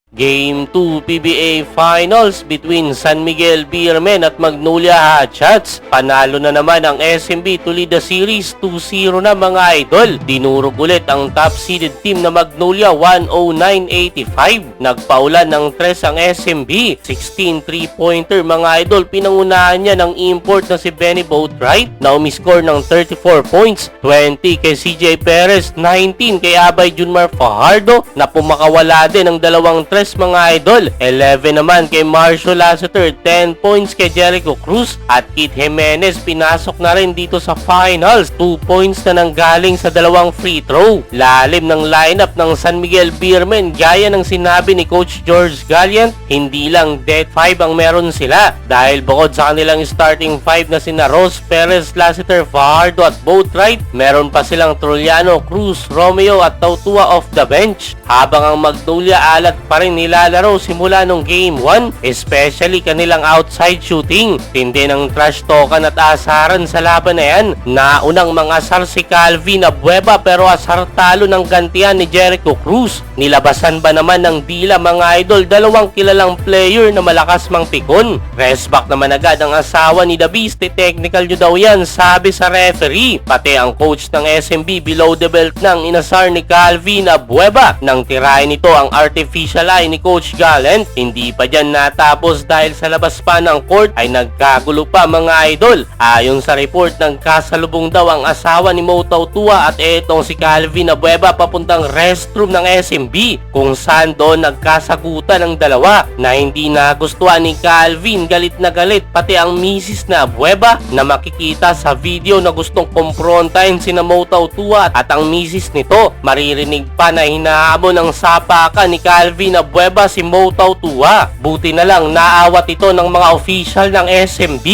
Game 2 PBA Finals between San Miguel Beermen at Magnolia Hotshots. Panalo na naman ang SMB to lead the series 2-0 na mga idol. Dinurog ulit ang top-seeded team na Magnolia 109-85. Nagpaulan ng 3 ang SMB. 16 3-pointer mga idol. Pinangunahan niya ng import na si Benny Boatwright na umiscore ng 34 points. 20 kay CJ Perez, 19 kay Abay Junmar Fajardo na pumakawala din ng dalawang mga idol. 11 naman kay Marcio Lasseter, 10 points kay Jericho Cruz at Keith Jimenez pinasok na rin dito sa finals. 2 points na nanggaling sa dalawang free throw. Lalim ng lineup ng San Miguel Beermen gaya ng sinabi ni Coach George Galliant, hindi lang dead 5 ang meron sila dahil bukod sa kanilang starting 5 na sina Ross, Perez, Lasseter, Fajardo at Boatwright, meron pa silang Troliano, Cruz, Romeo at Tautua off the bench. Habang ang Magnolia alat pa rin nilalaro simula nung Game 1, especially kanilang outside shooting. Tindi ng trash talkan at asaran sa laban na yan. Naunang mga asar si Calvin Abueva pero asar talo ng gantian ni Jericho Cruz. Nilabasan ba naman ng dila mga idol dalawang kilalang player na malakas mang pikon? Rest back naman agad ang asawa ni The Beast. Technical nyo daw yan, sabi sa referee. Pati ang coach ng SMB below the belt nang inasar ni Calvin Abueva. Nang tirahin nito ang artificial eye ni Coach Gallant, hindi pa dyan natapos dahil sa labas pa ng court ay nagkagulo pa mga idol. Ayon sa report, nagkasalubong daw ang asawa ni Mo Tautua at etong si Calvin Abueva papuntang restroom ng SMB kung saan doon nagkasagutan ng dalawa na hindi nagustuhan ni Calvin. Galit na galit pati ang misis na Abueva na makikita sa video na gustong komprontahin sina Mo Tautua at ang misis nito. Maririnig pa na hinahabol ng sapakan ni Calvin Abueva si Mo Tautua. Buti na lang naawat ito ng mga official ng SMB.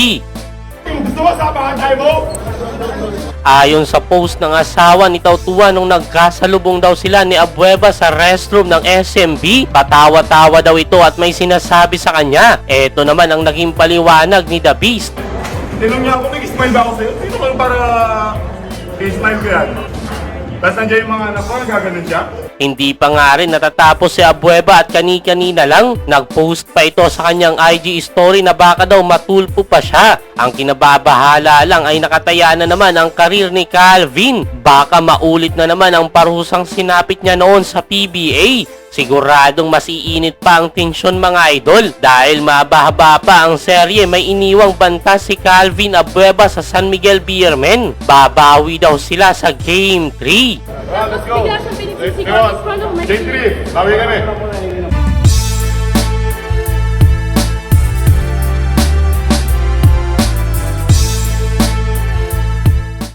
Gusto mo sapakan tayo mo? Ayon sa post ng asawa ni Tautua nung nagkasalubong daw sila ni Abueva sa restroom ng SMB, patawa-tawa daw ito at may sinasabi sa kanya. Ito naman ang naging paliwanag ni The Beast. Tinong niya ako, nag-smile ba ako sa'yo? Sino ko para i-smile ko yan? Tapos nandiyan yung mga anak ko, nagaganon siya? Hindi pa nga rin natatapos si Abueva at kani-kanina lang nag-post pa ito sa kanyang IG story na baka daw matulpo pa siya. Ang kinababahala lang ay nakataya na naman ang karir ni Calvin. Baka maulit na naman ang parusang sinapit niya noon sa PBA. Siguradong mas iinit pa ang tensyon mga idol dahil mabahaba pa ang serye. May iniwang banta si Calvin Abueva sa San Miguel Beermen. Babawi daw sila sa Game 3. Let's go! Game 3, bawi kami!